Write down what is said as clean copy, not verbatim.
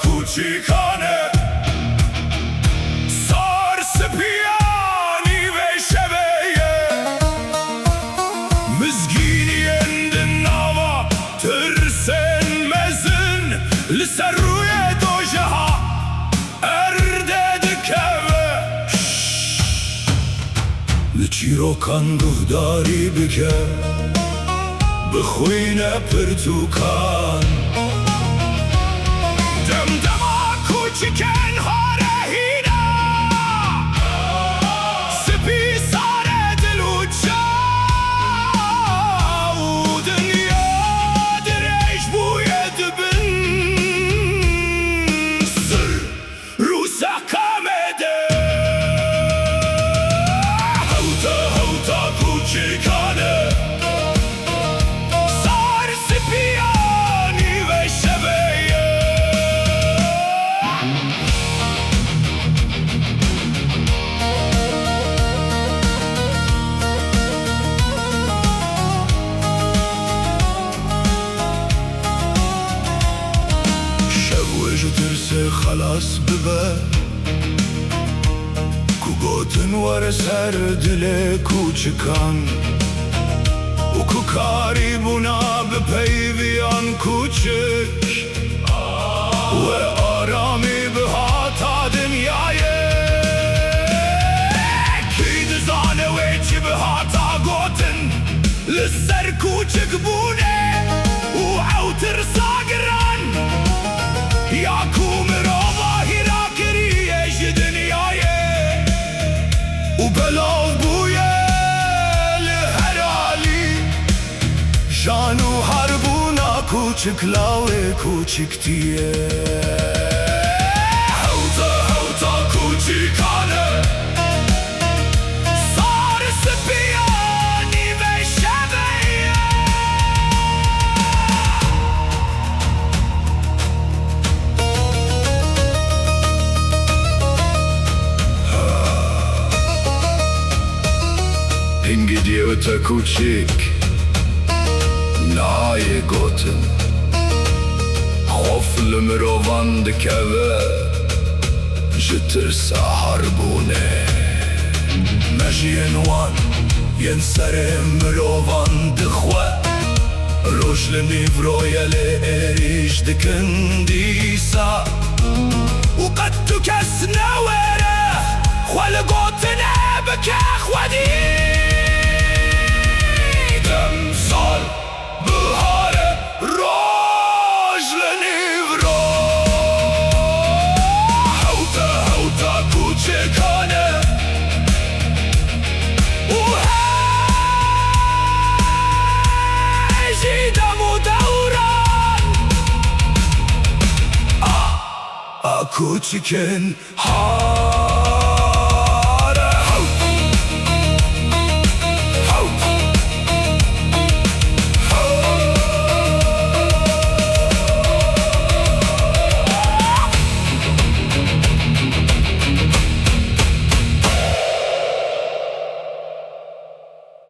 کوچیکانه سارس پیانی و شبیه مزگینی اندن نوا ترسن مزن لسر روی دوجه ها ارده دکوه لچی رو کندوه داری بکه بخوینه پرتوکان کوچیکن هاره هینا سپی ساره دلو جاو دنیا درش بوید بن سر رو سکامده هوتا کوچیکانه سار سپیانی و شبیه خلاص ببر کو گوتن ور سر دل کوچکان و کو کاری بونا به پیویان کوچک و آرامی به هاتا دنیای کی دزانه و چی به هاتا گوتن لسر کوچک بونه و عوتر ساگران یا جانو هربونا کوچکلاوه کوچکتیه هوتا کوچیکانه سار سپیانی و شبیه هنگی دیوتا کوچیک نای گوتن خوف لمروان دکوه جتر سهر بونه مجین وان ین سر مروان دخوه روش لنیفرو یل ایریش دکن دیسا و قد تو کس نویره خوال گوتنه بکه خودی دم سال بهاره روش لنیفرو هوتا کوچکانه و هجیدم و دوران کوچیکن ها